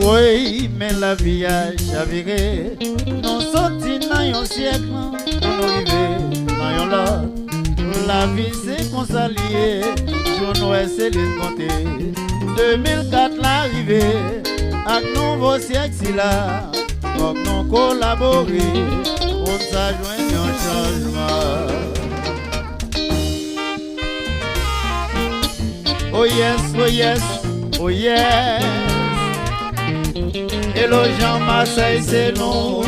Oui, mais la vie a chaviré. Nous sortis dans un siècle, on arrivé dans un lot. La vie c'est qu'on s'allie, je nous essaie de compter. 2004 l'arrivée, avec nouveau siècle si là, donc nous collaborer, on s'ajoint un changement. Oh yes, oh yes, oh yes. Et le Jean Marseille c'est nous.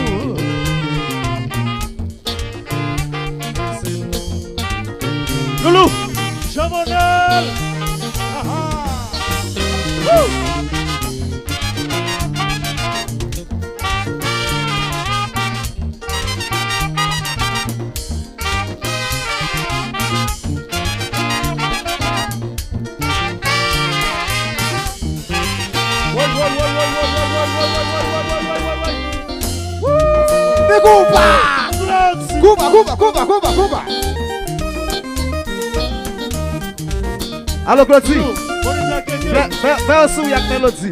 Loulou, Jean-Monel. Coupa. Allô, Claudie. Fais un sourire avec Mélodie.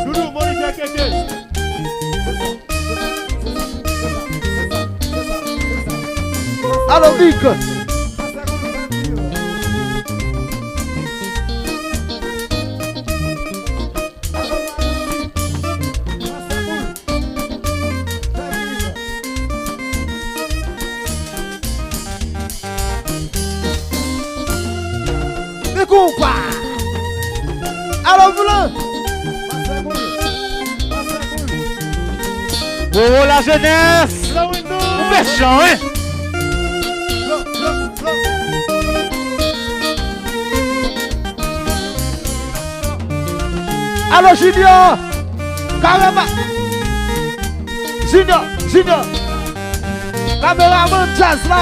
Loulou, Monica Keke. Allô, Vic. Coupa. Allô, Bleu. Oh, la jeunesse. Méchant, hein. Allô, Junior. Caramba. Junior. Caméraman jazz là.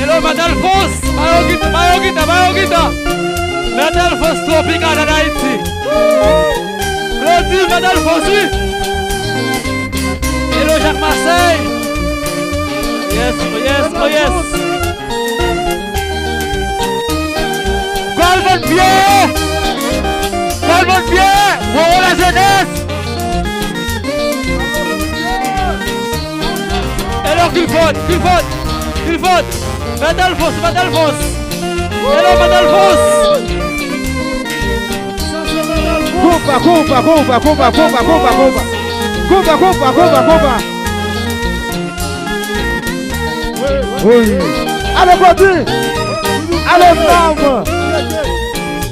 Hello, Madalphonse. Mayogita. Madalphonse tropical en Haïti. Claudie, Madalphonse. Hello, Jacques Marseille. Yes. Gol votre pied. Oh, la jeunesse. Alors qu'il vote. Madalphonse. Hello, Madalphonse. Coupa. Oui. Allô, Claudie. Allô, Nam.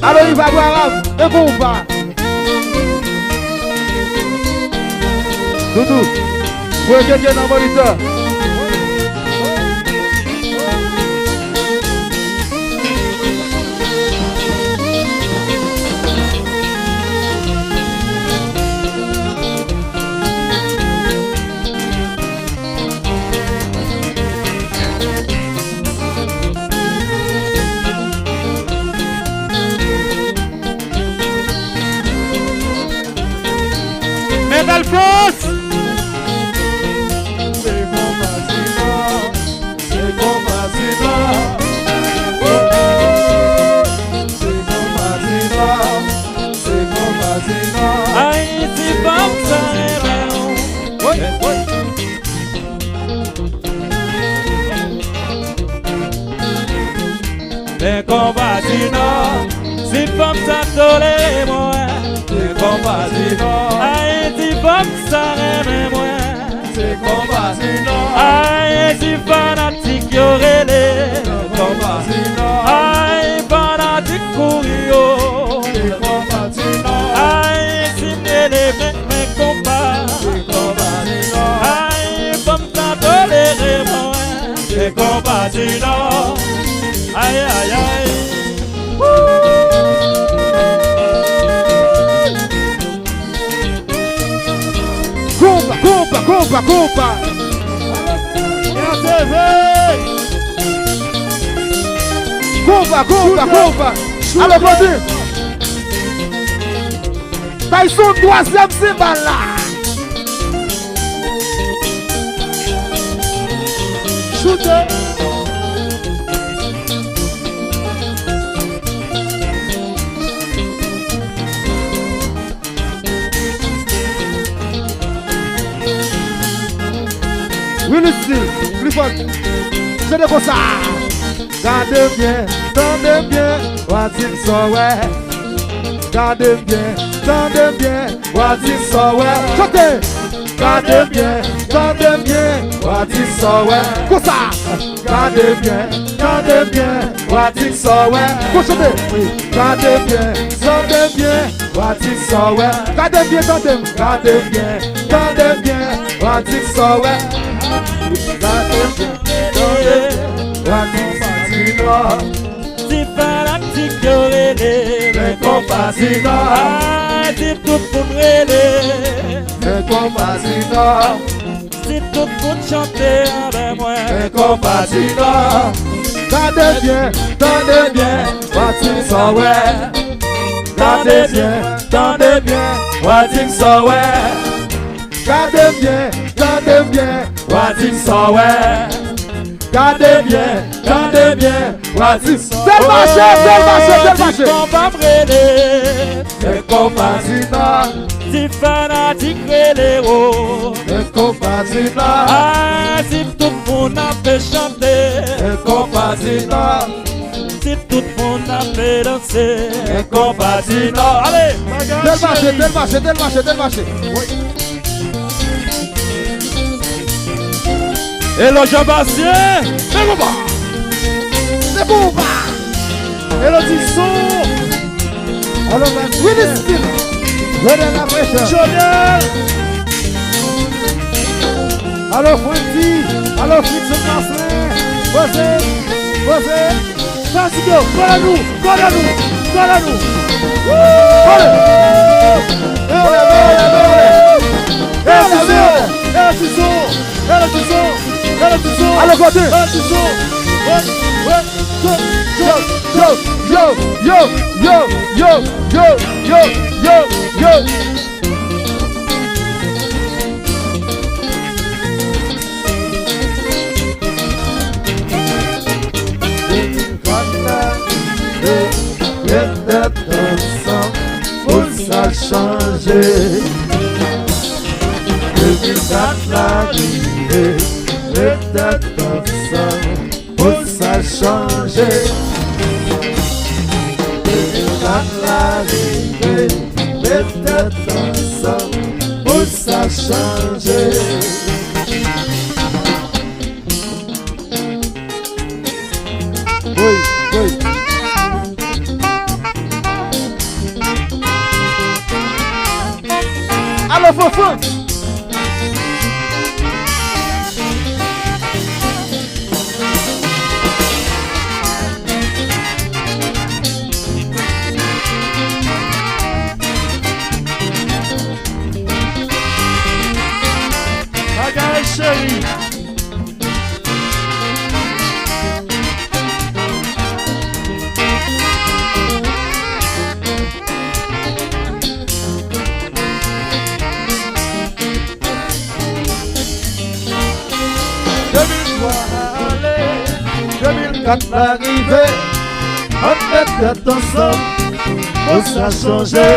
Allô, il va boire et Coupa. Doudou. Oui, quelqu'un dans le moniteur. Madalphonse. Les compatriotes, si femme ça tolère moi. Les compatriotes, Haïti femme ça aime moi. C'est compatriotes, Haïti fanatique y'aurait les compatriotes. mes compatriotes. Aïe, aïe, aïe. Compa. Compa. Alors, vas-y. Tyson, troisième, c'est là. Shooter. Willis Steel, plus fort. C'est de quoi ça. Gardez bien, tendez bien, voici ça, ouais. Gardez bien, voici ça, ouais. Chantez. Gardez bien, voici ça, ouais. Quoi ça? Gardez bien, voici ça, ouais. Quoi chantez? Gardez bien, voici ça, ouais. Gardez bien, voici ça, ouais. Si fanatique mes compatriotes. Si tout pour Mes compatriotes, si tout pour chanter avec moi. mes compatriotes. Gardez bien, voici ça, ouais. Gardez bien, voici ça, ouais. Gardez bien, voici ça, ouais. Gardez bien, voici ça. Tel marché. Compa brûlé, Mes compatriotes, si fanatique les héros. mes compatriotes, Ah, si tout le monde a fait chanter, mes compatriotes, si tout le monde a fait danser, mes compatriotes. Allez, tel marché. et le Jean-Bastien, C'est bon, Et le Disson. alors, Willis Steel, redonne la pression. Joniel. Alors, Freddy, alors, Fritz Marcelin, Voici. Fasigo. Colle à nous. Alors, côté. Yo. Pour ça changer, 2004 l'arrivée, les dates ensemble, pour ça changer. 2004 l'arrivée, les dates ensemble, pour ça changer. Oui. Alors, Fofo. Bagaille chérie. L'arrivée, on met tête ensemble, pour ça changer.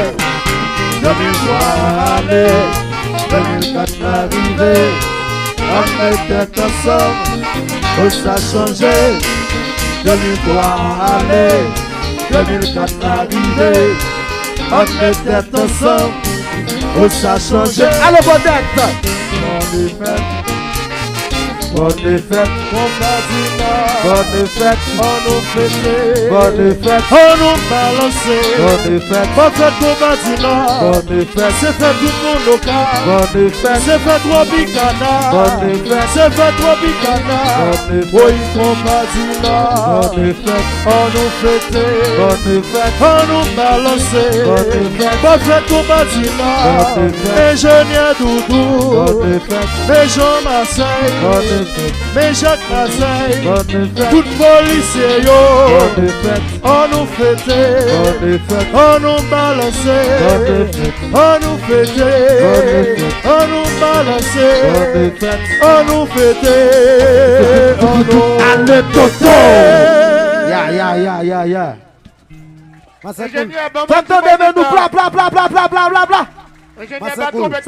2003 aller, 2004 l'arrivée, on met tête ensemble, pour ça changer. 2003 aller, 2004 l'arrivée, on met tête ensemble, pour ça changer. Allez, bon tête! On est fait. bonne fête, Combatina, bonne fête, on nous fête, bonne fête, on nous balance, bonne fête, bonne fête Combatina, bonne fête, c'est fait tout le monde local, bonne fête, c'est fait Tropicana, bonne fête, c'est fait Tropicana, bonne fête, oui Combatina, bonne fête, on nous fête, bonne fête, on nous balance, bonne fête Combatina, ingénieur Doudou, bonne fête, mes Jean Marseille, bonne fête, mes Jacques Marseille, bonne fête, tout policier yo, bonne fête, on nous fête, bonne fête, on nous balance, bonne fête, on nous fête, on nous balance, bonne fête, on nous fête, on nous Allez, Toto! fête. Ya. Ingénieur, bon, T'entendez, mais nous, bla, bla, bla, bla, bla, bla, bla, bla. ingénieur,